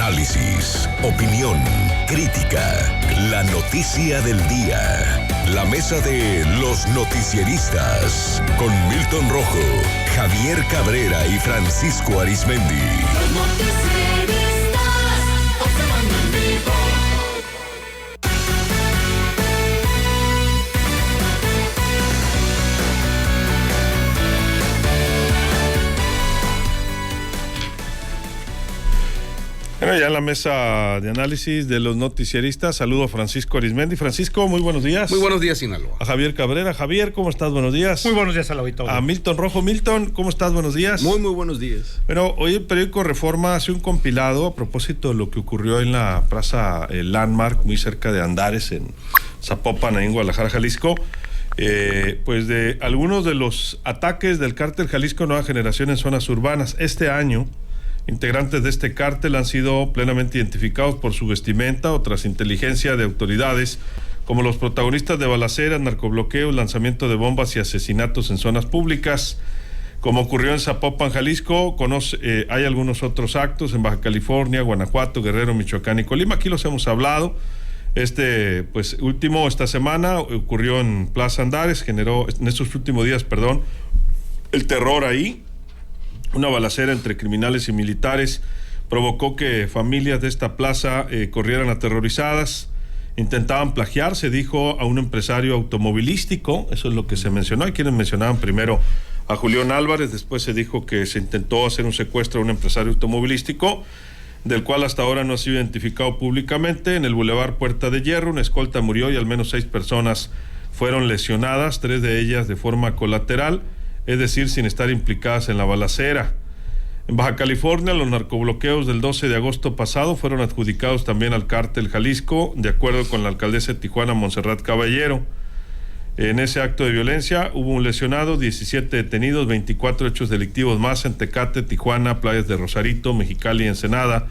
Análisis, opinión, crítica, la noticia del día. La mesa de los noticieristas con Milton Rojo, Javier Cabrera y Francisco Arizmendi. Los noticieristas, observando en vivo. Bueno, ya en la mesa de análisis de los noticieristas, saludo a Francisco Arizmendi. Francisco, muy buenos días. Muy buenos días, Sinaloa. A Javier Cabrera. Javier, ¿cómo estás? Buenos días. Muy buenos días al auditorio. A Milton Rojo. Milton, ¿cómo estás? Buenos días. Muy buenos días. Bueno, hoy el periódico Reforma hace un compilado a propósito de lo que ocurrió en la plaza Landmark, muy cerca de Andares, en Zapopan, en Guadalajara, Jalisco. Pues de algunos de los ataques del cártel Jalisco Nueva Generación en zonas urbanas. Este año, integrantes de este cártel han sido plenamente identificados por su vestimenta o tras inteligencia de autoridades como los protagonistas de balaceras, narcobloqueos, lanzamiento de bombas y asesinatos en zonas públicas. Como ocurrió en Zapopan, Jalisco, hay algunos otros actos en Baja California, Guanajuato, Guerrero, Michoacán y Colima. Aquí los hemos hablado. Último esta semana ocurrió en Plaza Andares, generó en estos últimos días, el terror ahí. Una balacera entre criminales y militares provocó que familias de esta plaza corrieran aterrorizadas, intentaban plagiar, se dijo, a un empresario automovilístico. Eso es lo que se mencionó. Hay quienes mencionaban primero a Julián Álvarez, después se dijo que se intentó hacer un secuestro a un empresario automovilístico, del cual hasta ahora no ha sido identificado públicamente. En el Boulevard Puerta de Hierro, una escolta murió y al menos 6 personas fueron lesionadas, 3 de ellas de forma colateral, es decir, sin estar implicadas en la balacera. En Baja California, los narcobloqueos del 12 de agosto pasado fueron adjudicados también al cártel Jalisco, de acuerdo con la alcaldesa de Tijuana, Montserrat Caballero. En ese acto de violencia hubo un lesionado, 17 detenidos, 24 hechos delictivos más en Tecate, Tijuana, playas de Rosarito, Mexicali y Ensenada.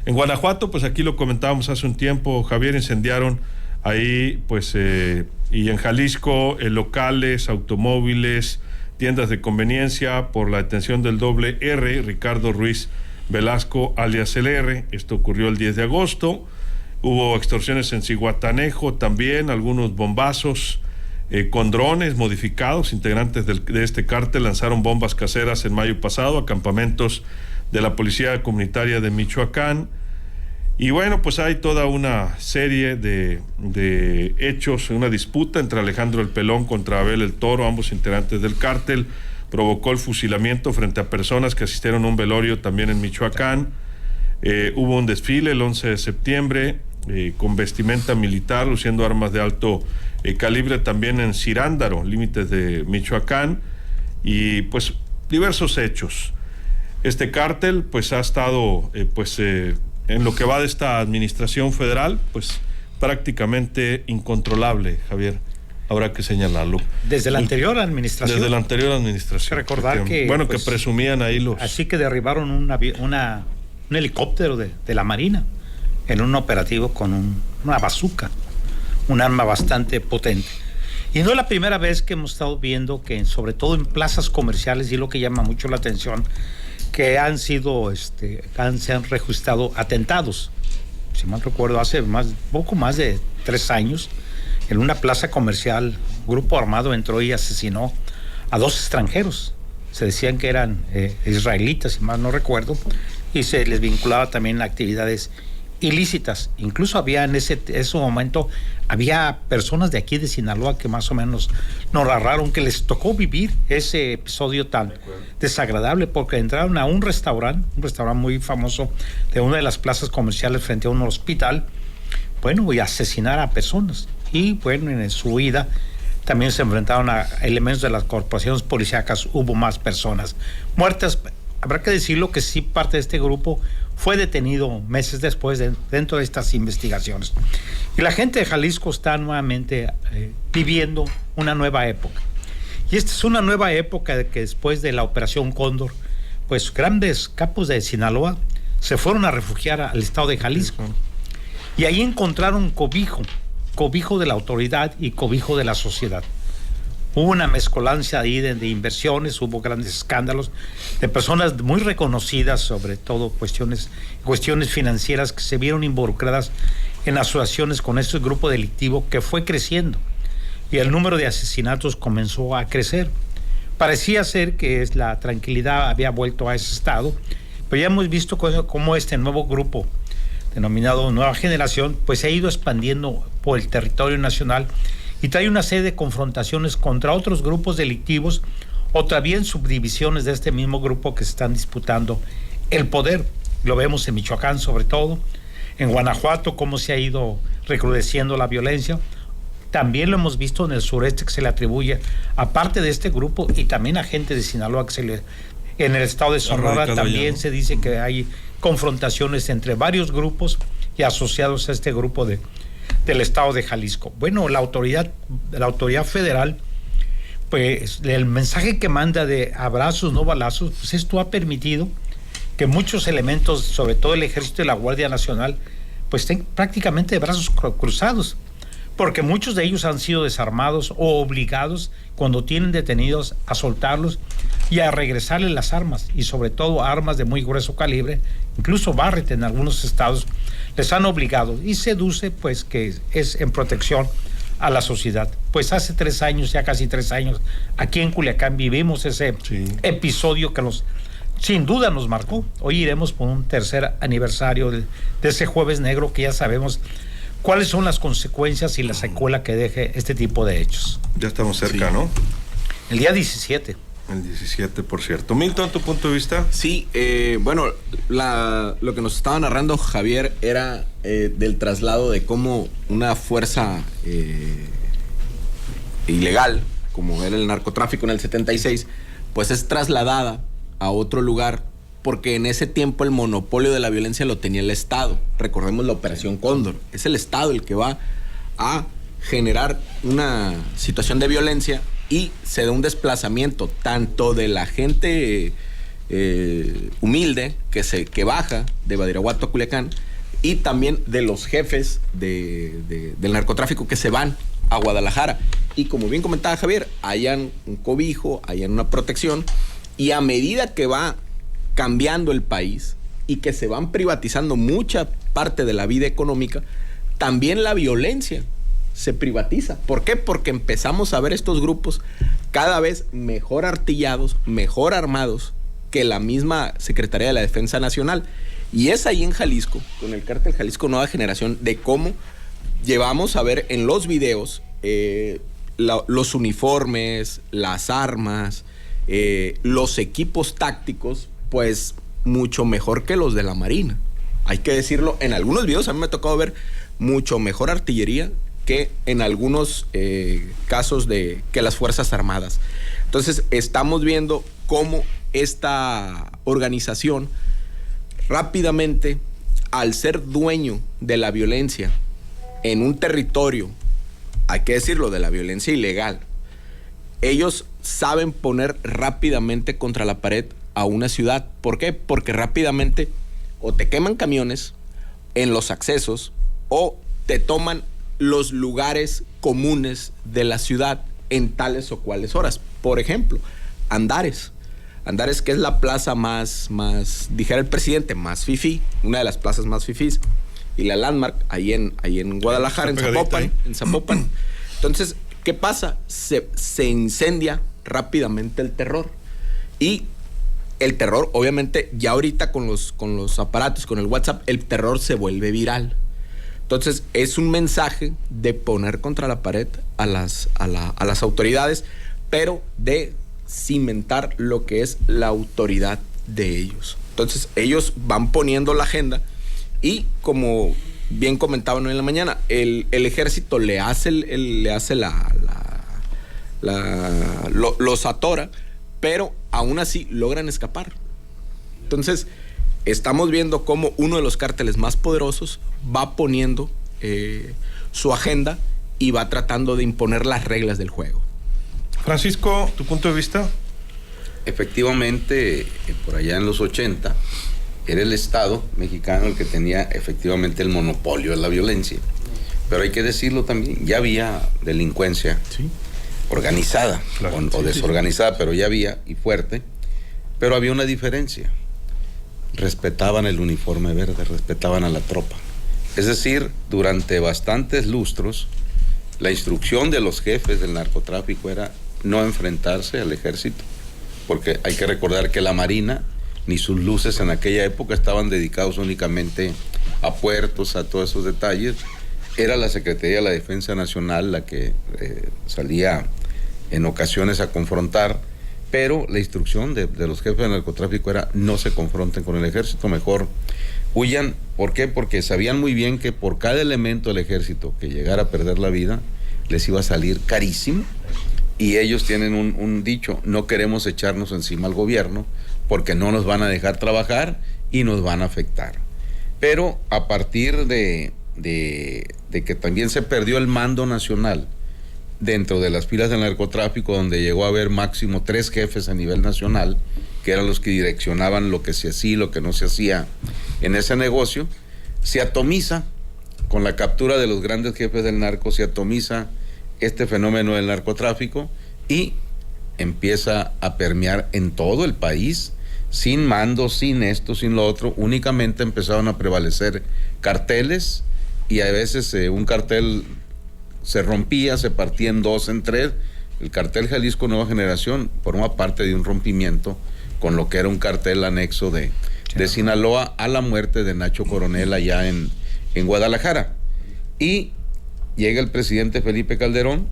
En Guanajuato, pues aquí lo comentábamos hace un tiempo, Javier, incendiaron ahí, y en Jalisco, locales, automóviles, tiendas de conveniencia por la detención del doble R, Ricardo Ruiz Velasco, alias el R. Esto ocurrió el 10 de agosto. Hubo extorsiones en Zihuatanejo también, algunos bombazos con drones modificados. Integrantes de este cártel lanzaron bombas caseras en mayo pasado a campamentos de la Policía Comunitaria de Michoacán. Y bueno, pues hay toda una serie de hechos, una disputa entre Alejandro el Pelón contra Abel el Toro, ambos integrantes del cártel, provocó el fusilamiento frente a personas que asistieron a un velorio también en Michoacán. Hubo un desfile el 11 de septiembre con vestimenta militar, luciendo armas de alto calibre también en Cirándaro, límites de Michoacán, y pues diversos hechos. Este cártel pues ha estado en lo que va de esta administración federal, pues prácticamente incontrolable, Javier, habrá que señalarlo. Desde la anterior administración. Desde la anterior administración. Recordar que presumían ahí los... Así que derribaron un helicóptero de la Marina en un operativo con una bazooka, un arma bastante potente. Y no es la primera vez que hemos estado viendo que, sobre todo en plazas comerciales, y lo que llama mucho la atención, que se han registrado atentados. Si mal recuerdo, hace poco más de 3 años, en una plaza comercial, un grupo armado entró y asesinó a 2 extranjeros. Se decían que eran israelitas, si mal no recuerdo, y se les vinculaba también a actividades ilícitas. Incluso había en ese momento, había personas de aquí de Sinaloa que más o menos nos narraron que les tocó vivir ese episodio tan desagradable, porque entraron a un restaurante muy famoso de una de las plazas comerciales frente a un hospital, y asesinar a personas. Y en su huida también se enfrentaron a elementos de las corporaciones policíacas, hubo más personas muertas. Habrá que decirlo que sí, parte de este grupo fue detenido meses después dentro de estas investigaciones. Y la gente de Jalisco está nuevamente viviendo una nueva época. Y esta es una nueva época de que después de la Operación Cóndor, pues grandes capos de Sinaloa se fueron a refugiar al estado de Jalisco. Y ahí encontraron cobijo de la autoridad y cobijo de la sociedad. Hubo una mezcolancia ahí de inversiones, hubo grandes escándalos de personas muy reconocidas, sobre todo cuestiones financieras, que se vieron involucradas en asociaciones con este grupo delictivo que fue creciendo y el número de asesinatos comenzó a crecer. Parecía ser que la tranquilidad había vuelto a ese estado, pero ya hemos visto cómo este nuevo grupo denominado Nueva Generación pues se ha ido expandiendo por el territorio nacional y trae una serie de confrontaciones contra otros grupos delictivos o también subdivisiones de este mismo grupo que se están disputando el poder. Lo vemos en Michoacán sobre todo, en Guanajuato cómo se ha ido recrudeciendo la violencia. También lo hemos visto en el sureste, que se le atribuye aparte de este grupo y también a gente de Sinaloa en el estado de Sonora también se dice que hay confrontaciones entre varios grupos y asociados a este grupo del estado de Jalisco. Bueno, la autoridad federal, pues el mensaje que manda de abrazos, no balazos, pues esto ha permitido que muchos elementos, sobre todo el Ejército y la Guardia Nacional, pues estén prácticamente de brazos cruzados, porque muchos de ellos han sido desarmados o obligados, cuando tienen detenidos, a soltarlos y a regresarles las armas, y sobre todo armas de muy grueso calibre, incluso Barrett en algunos estados les han obligado, y se deduce pues que es en protección a la sociedad. Pues hace 3 años, ya casi 3 años, aquí en Culiacán vivimos ese episodio que sin duda nos marcó. Hoy iremos por un tercer aniversario de ese Jueves Negro, que ya sabemos cuáles son las consecuencias y la secuela que deje este tipo de hechos. Ya estamos cerca, ¿no? El día 17. El 17, por cierto. Milton, ¿tu punto de vista? Sí, bueno, lo que nos estaba narrando Javier era del traslado de cómo una fuerza ilegal, como era el narcotráfico en el 76, pues es trasladada a otro lugar, porque en ese tiempo el monopolio de la violencia lo tenía el Estado. Recordemos la Operación Cóndor. Es el Estado el que va a generar una situación de violencia y se da un desplazamiento tanto de la gente humilde que baja de Badiraguato a Culiacán, y también de los jefes del narcotráfico que se van a Guadalajara. Y como bien comentaba Javier, hayan un cobijo, hayan una protección, y a medida que va cambiando el país y que se van privatizando mucha parte de la vida económica, también la violencia se privatiza. ¿Por qué? Porque empezamos a ver estos grupos cada vez mejor artillados, mejor armados que la misma Secretaría de la Defensa Nacional. Y es ahí en Jalisco, con el cártel Jalisco Nueva Generación, de cómo llevamos a ver en los videos los uniformes, las armas, los equipos tácticos, pues mucho mejor que los de la Marina. Hay que decirlo, en algunos videos a mí me ha tocado ver mucho mejor artillería que en algunos casos que las Fuerzas Armadas. Entonces estamos viendo cómo esta organización rápidamente, al ser dueño de la violencia en un territorio, hay que decirlo, de la violencia ilegal, ellos saben poner rápidamente contra la pared a una ciudad. ¿Por qué? Porque rápidamente o te queman camiones en los accesos o te toman los lugares comunes de la ciudad en tales o cuales horas. Por ejemplo, Andares, que es la plaza más, dijera el presidente, más fifí, una de las plazas más fifís, y la Landmark, ahí en Guadalajara, en Zapopan. Entonces, ¿qué pasa? Se incendia rápidamente el terror. Y el terror, obviamente, ya ahorita con los aparatos, con el WhatsApp, el terror se vuelve viral. Entonces, es un mensaje de poner contra la pared a las autoridades, pero de cimentar lo que es la autoridad de ellos. Entonces, ellos van poniendo la agenda y, como bien comentaban hoy en la mañana, el ejército los atora, pero aún así logran escapar. Entonces, estamos viendo cómo uno de los cárteles más poderosos va poniendo su agenda y va tratando de imponer las reglas del juego. Francisco, ¿tu punto de vista? Efectivamente, por allá en los 80, era el Estado mexicano el que tenía efectivamente el monopolio de la violencia. Pero hay que decirlo también, ya había delincuencia organizada, Claro, o desorganizada, pero ya había, y fuerte, pero había una diferencia. Respetaban el uniforme verde, respetaban a la tropa. Es decir, durante bastantes lustros, la instrucción de los jefes del narcotráfico era no enfrentarse al ejército, porque hay que recordar que la Marina, ni sus luces en aquella época estaban dedicados únicamente a puertos, a todos esos detalles. Era la Secretaría de la Defensa Nacional la que salía en ocasiones a confrontar, pero la instrucción de los jefes del narcotráfico era no se confronten con el ejército, mejor huyan. ¿Por qué? Porque sabían muy bien que por cada elemento del ejército que llegara a perder la vida, les iba a salir carísimo, y ellos tienen un dicho: no queremos echarnos encima al gobierno porque no nos van a dejar trabajar y nos van a afectar. Pero a partir de que también se perdió el mando nacional dentro de las filas del narcotráfico, donde llegó a haber máximo 3 jefes a nivel nacional, que eran los que direccionaban lo que se hacía y lo que no se hacía en ese negocio, se atomiza, con la captura de los grandes jefes del narco, se atomiza este fenómeno del narcotráfico y empieza a permear en todo el país, sin mando, sin esto, sin lo otro. Únicamente empezaron a prevalecer carteles, y a veces un cartel se rompía, se partía en 2, en 3. El cartel Jalisco Nueva Generación forma parte de un rompimiento con lo que era un cartel anexo de Sinaloa a la muerte de Nacho Coronel allá en Guadalajara. Y llega el presidente Felipe Calderón,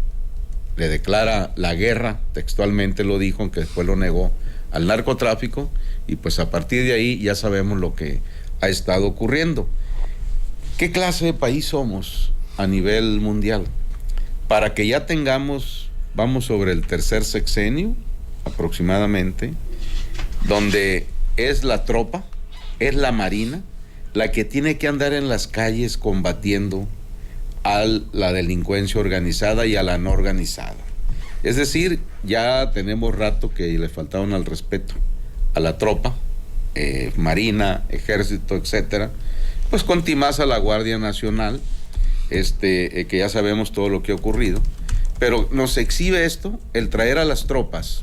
le declara la guerra, textualmente lo dijo, aunque después lo negó, al narcotráfico, y pues a partir de ahí ya sabemos lo que ha estado ocurriendo. ¿Qué clase de país somos a nivel mundial? Para que ya tengamos, vamos sobre el 3er sexenio aproximadamente, donde es la tropa, es la Marina, la que tiene que andar en las calles combatiendo a la delincuencia organizada y a la no organizada. Es decir, ya tenemos rato que le faltaron al respeto a la tropa, Marina, Ejército, etcétera, pues contimás a la Guardia Nacional, que ya sabemos todo lo que ha ocurrido, pero nos exhibe esto, el traer a las tropas,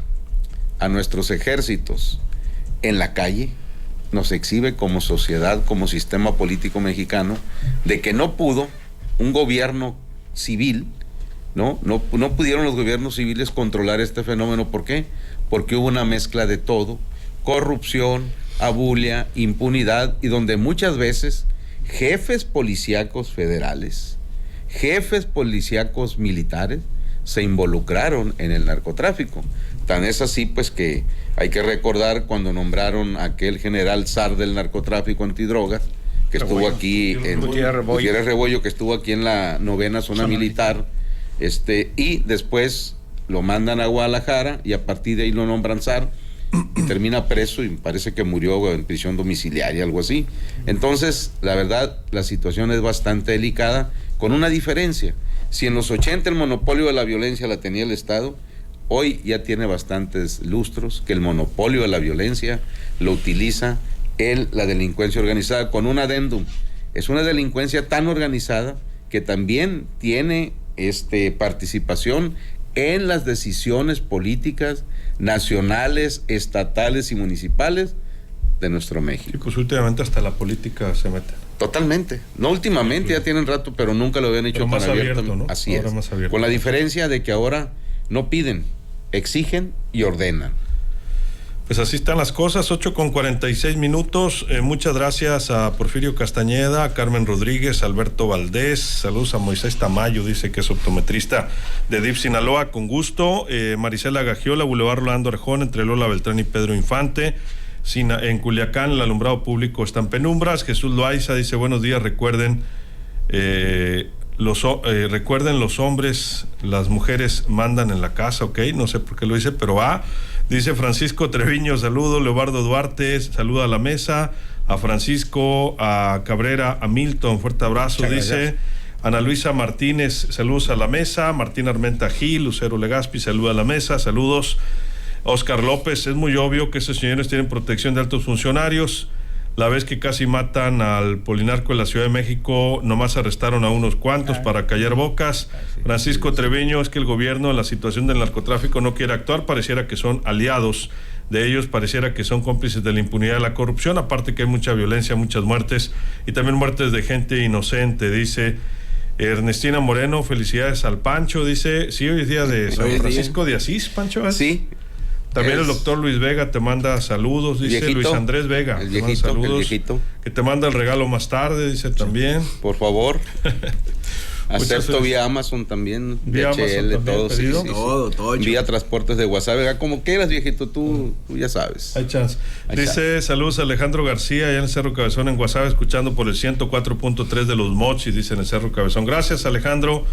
a nuestros ejércitos en la calle, nos exhibe como sociedad, como sistema político mexicano, de que no pudo un gobierno civil, no pudieron los gobiernos civiles controlar este fenómeno. ¿Por qué? Porque hubo una mezcla de todo: corrupción, abulia, impunidad, y donde muchas veces jefes policíacos federales, jefes policíacos militares se involucraron en el narcotráfico. Tan es así, pues, que hay que recordar cuando nombraron a aquel general zar del narcotráfico antidrogas, que estuvo aquí en Gutiérrez Rebollo, que estuvo aquí en la 9ª zona militar, y después lo mandan a Guadalajara, y a partir de ahí lo nombran zar, y termina preso, y parece que murió en prisión domiciliaria, algo así. Entonces, la verdad, la situación es bastante delicada, con una diferencia. Si en los 80 el monopolio de la violencia la tenía el Estado, hoy ya tiene bastantes lustros que el monopolio de la violencia lo utiliza la delincuencia organizada, con un adendum. Es una delincuencia tan organizada que también tiene participación en las decisiones políticas nacionales, estatales y municipales de nuestro México. Y pues últimamente hasta la política se mete. Totalmente. No últimamente, ya tienen rato, pero nunca lo habían hecho tan abierto, ¿no? Así ahora es. Más abierto. Con la diferencia de que ahora no piden, exigen y ordenan. Pues así están las cosas, 8:46. Muchas gracias a Porfirio Castañeda, a Carmen Rodríguez, a Alberto Valdés. Saludos a Moisés Tamayo, dice que es optometrista de DIF Sinaloa, con gusto. Marisela Gagiola, Boulevard Rolando Arjón, entre Lola Beltrán y Pedro Infante. En Culiacán, el alumbrado público está en penumbras. Jesús Loaiza dice: buenos días, recuerden los hombres, las mujeres mandan en la casa, ok, no sé por qué lo dice, pero dice Francisco Treviño, saludo. Leobardo Duarte, saluda a la mesa, a Francisco, a Cabrera, a Milton, fuerte abrazo. Muchas dice gracias. Ana Luisa Martínez, saludos a la mesa. Martín Armenta Gil, Lucero Legaspi, saluda a la mesa, saludos. Oscar López, es muy obvio que esos señores tienen protección de altos funcionarios. La vez que casi matan al polinarco en la Ciudad de México, nomás arrestaron a unos cuantos para callar bocas. Francisco Treviño, es que el gobierno en la situación del narcotráfico no quiere actuar, pareciera que son aliados de ellos, pareciera que son cómplices de la impunidad de la corrupción, aparte que hay mucha violencia, muchas muertes y también muertes de gente inocente, dice Ernestina Moreno. Felicidades al Pancho, dice, sí, hoy es día de San Francisco de Asís, Pancho, ¿eh? Sí. También el doctor Luis Vega te manda saludos, dice viejito, Luis Andrés Vega. el te manda viejito, saludos, el viejito. que te manda el regalo más tarde, dice también. Por favor. Acepto Muchas vía Amazon también, vía DHL, Amazon también todo, pedido. Todo. Vía transportes de WhatsApp, como quieras, viejito, tú ya sabes. Hay chance. Hay Dice, chance. saludos a Alejandro García, allá en el Cerro Cabezón, en Guasave, escuchando por el 104.3 de Los Mochis, dice en el Cerro Cabezón. Gracias, Alejandro.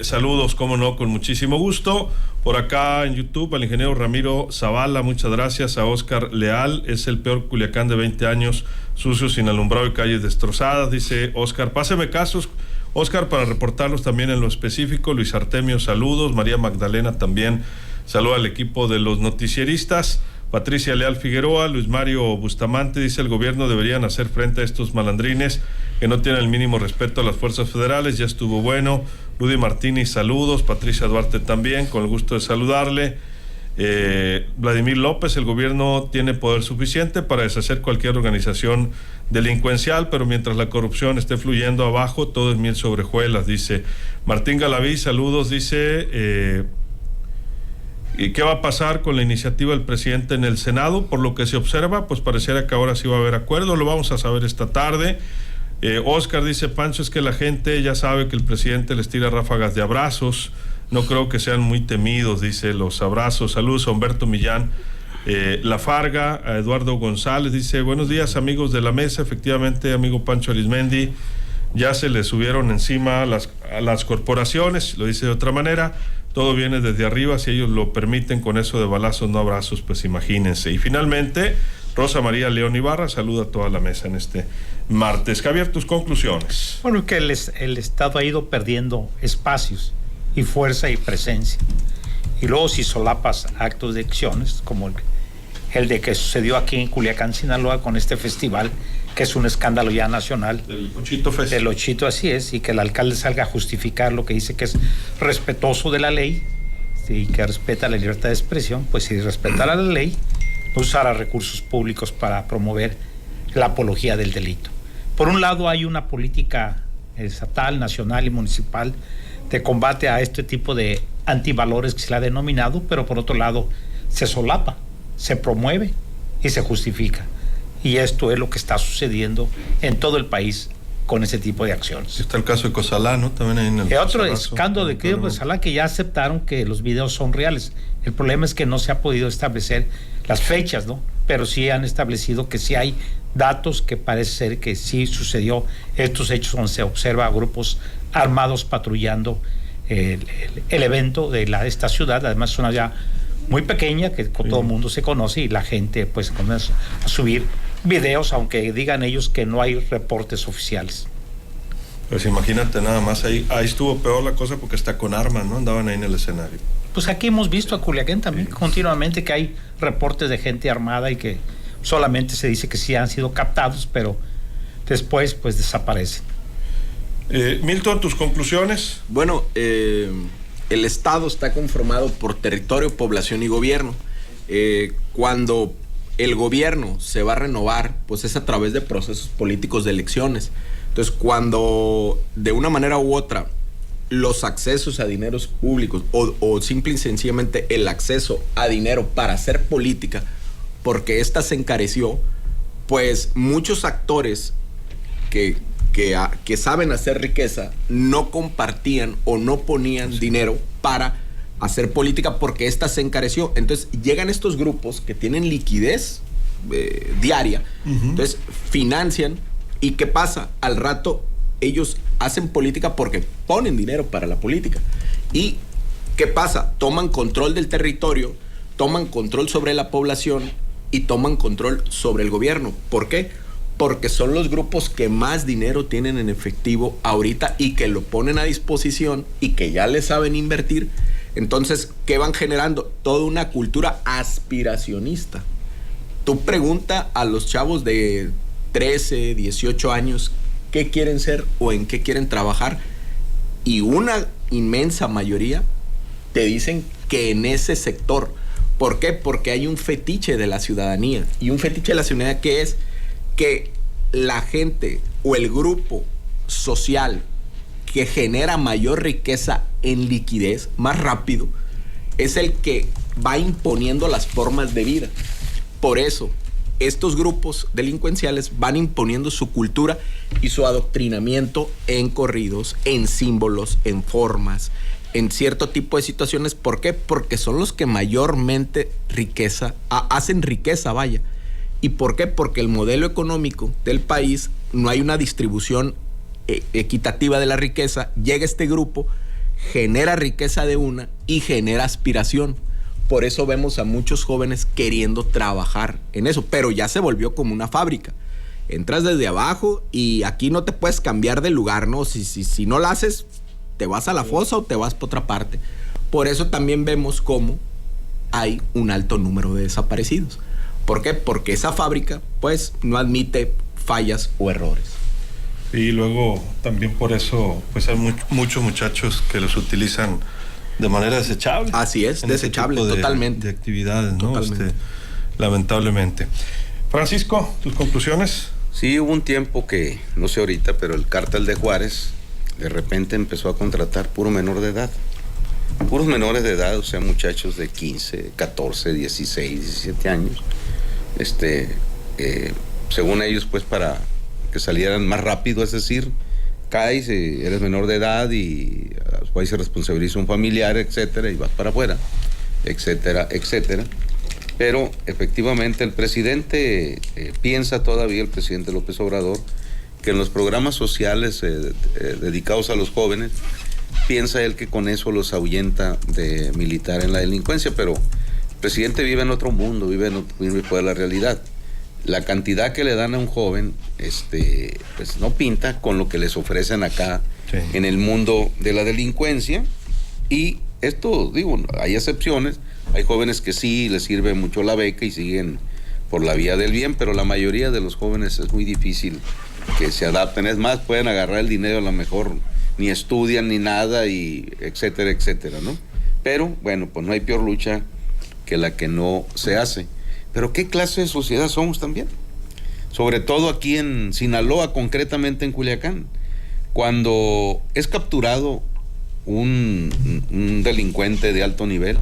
Saludos, cómo no, con muchísimo gusto. Por acá en YouTube, al ingeniero Ramiro Zavala, muchas gracias. A Oscar Leal, es el peor Culiacán de 20 años, sucio, sin alumbrado y calles destrozadas. Dice Oscar, páseme casos, Oscar, para reportarlos también en lo específico. Luis Artemio, saludos. María Magdalena también, saluda al equipo de los noticieristas. Patricia Leal Figueroa, Luis Mario Bustamante, dice el gobierno deberían hacer frente a estos malandrines que no tienen el mínimo respeto a las fuerzas federales, ya estuvo bueno. Rudy Martínez, saludos. Patricia Duarte también, con el gusto de saludarle. Vladimir López, el gobierno tiene poder suficiente para deshacer cualquier organización delincuencial, pero mientras la corrupción esté fluyendo abajo, todo es miel sobre hojuelas, dice Martín Galaví, saludos, dice ¿y qué va a pasar con la iniciativa del presidente en el Senado? Por lo que se observa, pues pareciera que ahora sí va a haber acuerdo, lo vamos a saber esta tarde. Oscar dice, Pancho, es que la gente ya sabe que el presidente les tira ráfagas de abrazos, no creo que sean muy temidos, dice, los abrazos. Saludos a Humberto Millán La Farga, a Eduardo González, dice, buenos días amigos de la mesa, efectivamente, amigo Pancho Arismendi, ya se le subieron encima a las corporaciones, lo dice de otra manera, todo viene desde arriba, si ellos lo permiten, con eso de balazos no abrazos, pues imagínense. Y finalmente, Rosa María León Ibarra saluda a toda la mesa en este martes. Javier, tus conclusiones. Bueno, que el Estado ha ido perdiendo espacios y fuerza y presencia. Y luego si solapas actos de acciones, como el de que sucedió aquí en Culiacán, Sinaloa, con este festival, que es un escándalo ya nacional. Del Ochito Fest. Del Ochito, así es, y que el alcalde salga a justificar lo que dice que es respetuoso de la ley y que respeta la libertad de expresión, pues si respetara la ley, no usara recursos públicos para promover la apología del delito. Por un lado hay una política estatal, nacional y municipal de combate a este tipo de antivalores que se le ha denominado, pero por otro lado se solapa, se promueve y se justifica. Y esto es lo que está sucediendo en todo el país con ese tipo de acciones. Está el caso de Cozalá, ¿no? También hay en el otro Cozalazo, escándalo de que Cozalá, que ya aceptaron que los videos son reales. El problema es que no se ha podido establecer las fechas, ¿no? Pero sí han establecido que sí hay datos que parece ser que sí sucedió estos hechos donde se observa a grupos armados patrullando el evento de esta ciudad. Además es una ciudad muy pequeña que con todo el mundo se conoce y la gente pues comienza a subir videos, aunque digan ellos que no hay reportes oficiales. Pues imagínate nada más, ahí estuvo peor la cosa porque está con armas, ¿no? Andaban ahí en el escenario. Pues aquí hemos visto a Culiacán también continuamente que hay reportes de gente armada y que solamente se dice que sí han sido captados, pero después pues desaparecen. Milton, ¿tus conclusiones? Bueno, el Estado está conformado por territorio, población y gobierno. Cuando el gobierno se va a renovar, pues es a través de procesos políticos de elecciones. Entonces, cuando de una manera u otra los accesos a dineros públicos o simple y sencillamente el acceso a dinero para hacer política, porque ésta se encareció, pues muchos actores que saben hacer riqueza no compartían o no ponían dinero para hacer política porque ésta se encareció. Entonces llegan estos grupos que tienen liquidez diaria, entonces financian. ¿Y qué pasa? Al rato ellos hacen política porque ponen dinero para la política. ¿Y qué pasa? Toman control del territorio, toman control sobre la población y toman control sobre el gobierno. ¿Por qué? Porque son los grupos que más dinero tienen en efectivo ahorita y que lo ponen a disposición y que ya le saben invertir. Entonces, ¿qué van generando? Toda una cultura aspiracionista. Tú pregunta a los chavos de 13, 18 años, qué quieren ser o en qué quieren trabajar, y una inmensa mayoría te dicen que en ese sector. ¿Por qué? Porque hay un fetiche de la ciudadanía, y un fetiche de la ciudadanía que es que la gente o el grupo social que genera mayor riqueza en liquidez más rápido es el que va imponiendo las formas de vida. Por eso estos grupos delincuenciales van imponiendo su cultura y su adoctrinamiento en corridos, en símbolos, en formas, en cierto tipo de situaciones. ¿Por qué? Porque son los que mayormente hacen riqueza, vaya. ¿Y por qué? Porque el modelo económico del país, no hay una distribución equitativa de la riqueza. Llega este grupo, genera riqueza de una y genera aspiración. Por eso vemos a muchos jóvenes queriendo trabajar en eso, pero ya se volvió como una fábrica. Entras desde abajo y aquí no te puedes cambiar de lugar, ¿no? Si no la haces, te vas a la fosa o te vas por otra parte. Por eso también vemos cómo hay un alto número de desaparecidos. ¿Por qué? Porque esa fábrica, pues, no admite fallas o errores. Y luego también por eso, pues hay muchos muchachos que los utilizan de manera desechable. Así es, desechable, totalmente. De actividades, ¿no? Totalmente. Lamentablemente. Francisco, ¿tus conclusiones? Sí, hubo un tiempo que, no sé ahorita, pero el cártel de Juárez de repente empezó a contratar puro menor de edad. Puros menores de edad, o sea, muchachos de 15, 14, 16, 17 años. Según ellos, pues para que salieran más rápido, es decir, caes, eres menor de edad y después se responsabiliza un familiar, etcétera, y vas para afuera, etcétera, etcétera. Pero efectivamente el presidente piensa todavía, el presidente López Obrador, que en los programas sociales dedicados a los jóvenes, piensa él que con eso los ahuyenta de militar en la delincuencia, pero el presidente vive en otro mundo, vive fuera de la realidad. La cantidad que le dan a un joven, pues no pinta con lo que les ofrecen acá, sí, en el mundo de la delincuencia. Y esto, digo, hay excepciones, hay jóvenes que sí les sirve mucho la beca y siguen por la vía del bien, pero la mayoría de los jóvenes es muy difícil que se adapten. Es más, pueden agarrar el dinero, a lo mejor ni estudian ni nada, y etcétera, etcétera, ¿no? Pero bueno, pues no hay peor lucha que la que no se hace. Pero ¿qué clase de sociedad somos también? Sobre todo aquí en Sinaloa, concretamente en Culiacán. Cuando es capturado un delincuente de alto nivel,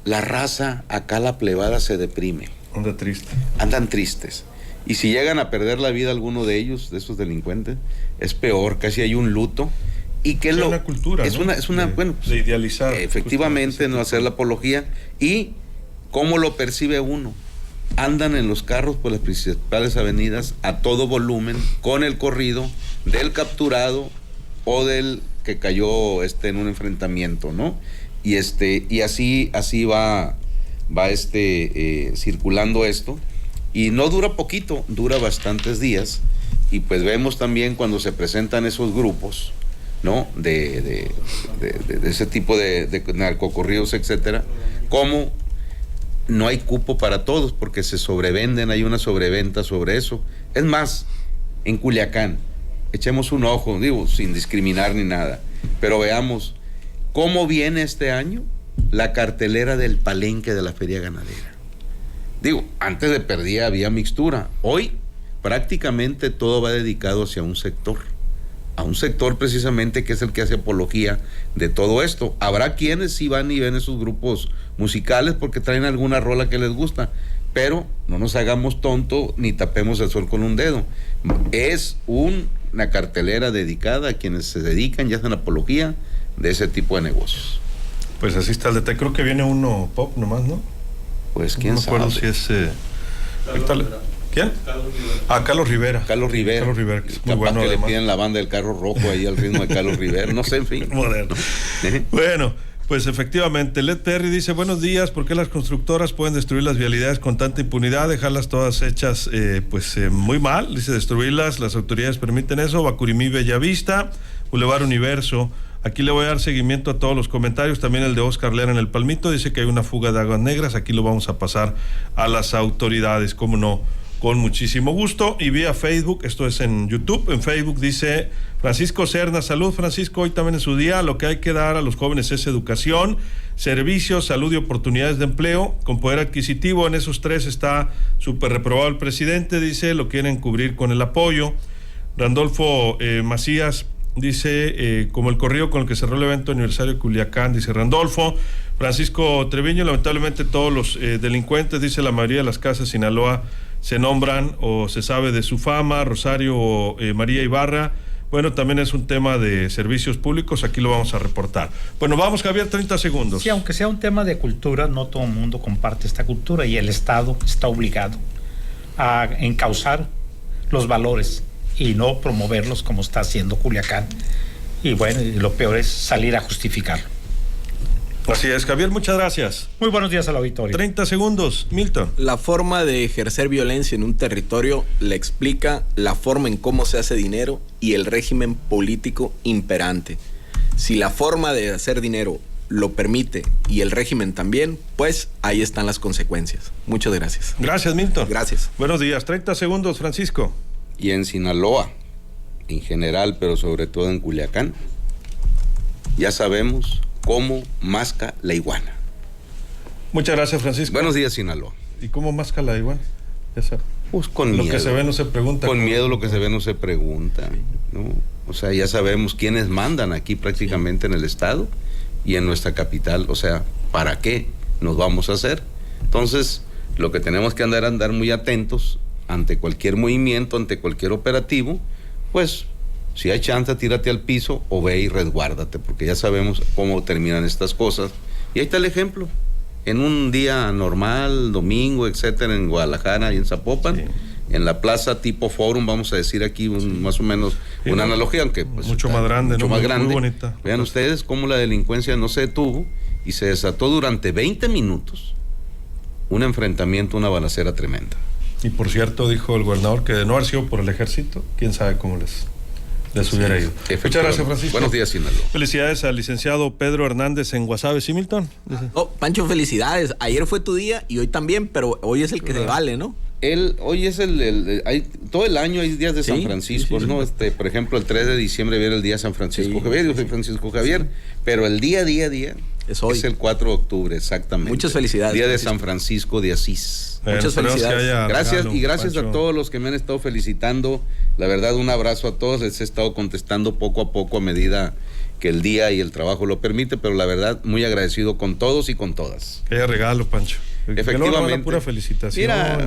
la raza, acá la plebada se deprime. Anda triste. Andan tristes. Y si llegan a perder la vida alguno de ellos, de esos delincuentes, es peor, casi hay un luto. Y que es una cultura, es, ¿no? una bueno, pues, de idealizar. Efectivamente, no hacer la apología. Y ¿cómo lo percibe uno? Andan en los carros por las principales avenidas a todo volumen, con el corrido del capturado o del que cayó en un enfrentamiento, ¿no? Y así va circulando esto. Y no dura poquito, dura bastantes días. Y pues vemos también cuando se presentan esos grupos, ¿no? De ese tipo de narcocorridos, etcétera, cómo no hay cupo para todos porque se sobrevenden, hay una sobreventa sobre eso. Es más, en Culiacán, echemos un ojo, digo, sin discriminar ni nada, pero veamos cómo viene este año la cartelera del palenque de la feria ganadera. Digo, antes de perdida había mixtura, hoy prácticamente todo va dedicado hacia un sector, a un sector precisamente que es el que hace apología de todo esto. Habrá quienes sí van y ven esos grupos musicales porque traen alguna rola que les gusta, pero no nos hagamos tonto ni tapemos el sol con un dedo. Es una cartelera dedicada a quienes se dedican y hacen apología de ese tipo de negocios. Pues así está el detalle. Creo que viene uno pop nomás, ¿no? Pues quién sabe. No me acuerdo si es... ¿Quién? Carlos Rivera. Carlos Rivera, que es muy bueno, que además. le piden la banda del carro rojo ahí al ritmo de Carlos Rivera, no sé, en fin. Moderno. Bueno, pues efectivamente, Led Terry dice, buenos días, ¿por qué las constructoras pueden destruir las vialidades con tanta impunidad, dejarlas todas hechas muy mal? Dice, destruirlas, las autoridades permiten eso. Bacurimí, Bellavista, Boulevard Universo. Aquí le voy a dar seguimiento a todos los comentarios, también el de Oscar Lera en El Palmito, dice que hay una fuga de aguas negras, aquí lo vamos a pasar a las autoridades, cómo no, con muchísimo gusto. Y vía Facebook, esto es en YouTube, en Facebook dice Francisco Serna, salud Francisco, hoy también es su día, lo que hay que dar a los jóvenes es educación, servicios, salud y oportunidades de empleo, con poder adquisitivo, en esos tres está súper reprobado el presidente, dice, lo quieren cubrir con el apoyo. Randolfo Macías dice, como el corrido con el que cerró el evento aniversario de Culiacán, dice Randolfo. Francisco Treviño, lamentablemente todos los delincuentes, dice, la mayoría de las casas de Sinaloa se nombran o se sabe de su fama. Rosario María Ibarra, bueno, también es un tema de servicios públicos, aquí lo vamos a reportar. Bueno, vamos, Javier, 30 segundos. Sí, aunque sea un tema de cultura, no todo el mundo comparte esta cultura y el Estado está obligado a encauzar los valores y no promoverlos como está haciendo Culiacán. Y bueno, y lo peor es salir a justificarlo. Así es, Javier, muchas gracias. Muy buenos días al auditorio. 30 segundos, Milton. La forma de ejercer violencia en un territorio le explica la forma en cómo se hace dinero y el régimen político imperante. Si la forma de hacer dinero lo permite y el régimen también, pues ahí están las consecuencias. Muchas gracias. Gracias, Milton. Gracias. Buenos días, 30 segundos, Francisco. Y en Sinaloa, en general, pero sobre todo en Culiacán, ya sabemos cómo masca la iguana. Muchas gracias, Francisco. Buenos días, Sinaloa. ¿Y cómo masca la iguana? Pues con Lo miedo. que se ve no se pregunta. Con miedo lo que se ve no se pregunta, ¿no? O sea, ya sabemos quiénes mandan aquí prácticamente en el estado y en nuestra capital. O sea, ¿para qué nos vamos a hacer? Entonces, lo que tenemos que andar muy atentos ante cualquier movimiento, ante cualquier operativo, pues si hay chance, tírate al piso o ve y resguárdate, porque ya sabemos cómo terminan estas cosas. Y ahí está el ejemplo. En un día normal, domingo, etcétera, en Guadalajara y en Zapopan, en la plaza tipo Forum, vamos a decir aquí más o menos una analogía, aunque pues mucho más grande, mucho ¿no? más Muy grande. bonita. Vean ustedes cómo la delincuencia no se detuvo y se desató durante 20 minutos un enfrentamiento, una balacera tremenda. Y por cierto, dijo el gobernador que de no haber sido por el ejército, quién sabe cómo les hubiera ido. Muchas gracias, Francisco. Buenos días, Sinaloa. Felicidades al licenciado Pedro Hernández en Guasave, ¿sí, Milton? No, Pancho, felicidades. Ayer fue tu día y hoy también, pero hoy es el que se vale, ¿no? Hoy es todo el año hay días de San Francisco, ¿no? Por ejemplo, el 3 de diciembre viene el día de San Francisco Javier, yo soy Francisco Javier, pero el día es hoy. es el 4 de octubre, exactamente. Muchas felicidades. Día de San Francisco de Asís. Muchas felicidades. Gracias y gracias Pancho. a todos los que me han estado felicitando. La verdad, un abrazo a todos. Les he estado contestando poco a poco a medida que el día y el trabajo lo permite, pero la verdad, muy agradecido con todos y con todas. Que haya regalo, Pancho. Efectivamente. Pura felicitación. Mira,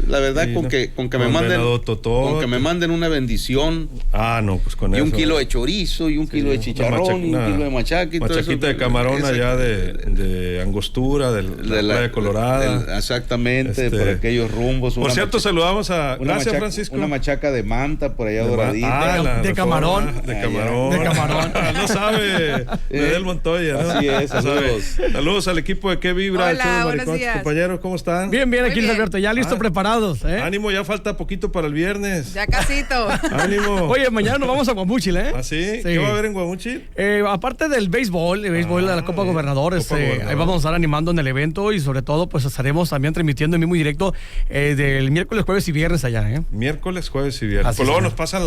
la verdad, Sí, con ¿no? que Con me manden venado totote. con que me manden una bendición Ah, no, pues con y eso. un kilo de chorizo y un kilo de chicharrón y un kilo de machaca y todo eso. Machaquita de camarón allá de Angostura, de la playa Colorada. Exactamente, por aquellos rumbos. Por cierto, saludamos a... una Gracias, machaca- Francisco. Una machaca de manta por allá doradita. la de Reforma, camarón. De camarón. De camarón. No sabe Medel Montoya, ¿no? Así es, No sabe. saludos. Saludos al equipo de ¿Qué Vibra? El Hola, show de buenos Maricón. días. Compañeros, ¿cómo están? Bien, bien, Muy aquí Luis bien. Alberto, ya listo, Ah. preparados. Ánimo, ya falta poquito para el viernes. Ya casito. Ánimo. Oye, mañana nos vamos a Guamúchil, ¿eh? ¿Ah, sí? ¿Qué va a haber en Guamuchil? Aparte del béisbol, de la Copa bien. Gobernador, Copa Gobernador. ahí vamos a estar animando en el evento y sobre todo, pues estaremos también transmitiendo en vivo y directo del miércoles, jueves y viernes allá, ¿eh? Miércoles, jueves y viernes. Así Pues luego es. nos pasan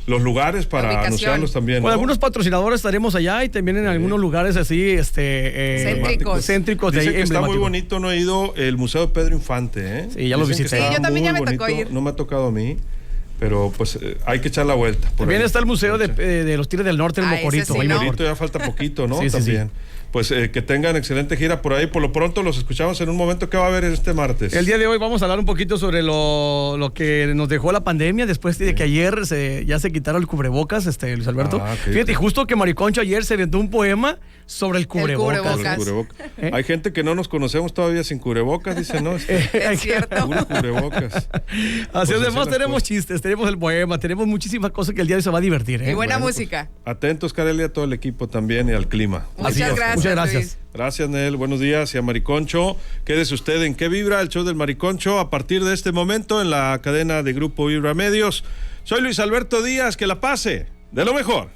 los lugares para ubicación. anunciarlos también, ¿no? Con algunos patrocinadores estaremos allá y también en algunos lugares así, Céntricos. céntricos de Dicen ahí que está muy emblemáticos. bonito, no he ido el Museo de Pedro Infante, ¿eh? Sí, ya lo Dicen que visité. está Sí, yo también ya muy me tocó bonito. ir. No me ha tocado a mí, pero pues hay que echar la vuelta. por También ahí. está el Museo de los Tigres del Norte en Ah, ese Mocorito. sí, ahí ¿no? mejor. Mocorito ya falta poquito, ¿no? Sí, sí, También. Pues que tengan excelente gira por ahí. Por lo pronto los escuchamos en un momento. ¿Qué va a haber este martes? El día de hoy vamos a hablar un poquito sobre lo que nos dejó la pandemia después de que ayer ya se quitaron el cubrebocas, Luis Alberto. Ah, ok. Fíjate, justo que Mariconcho ayer se aventó un poema sobre el cubrebocas. cubrebocas. Cubrebocas. ¿Eh? Hay gente que no nos conocemos todavía sin cubrebocas, dice, ¿no? Es que Es cierto. puro cubrebocas. Así Pues así además las tenemos cosas. chistes, tenemos el poema, tenemos muchísimas cosas que el día de hoy se va a divertir. ¿eh? Y buena Bueno, música. Atentos, Kareli, a todo el equipo también y al clima. Muchas Así es. gracias. Muchas gracias. Luis. Gracias, Nel. Buenos días. Y a Mariconcho, quédese usted en ¿Qué Vibra? El show del Mariconcho a partir de este momento en la cadena de Grupo Vibra Medios. Soy Luis Alberto Díaz. Que la pase de lo mejor.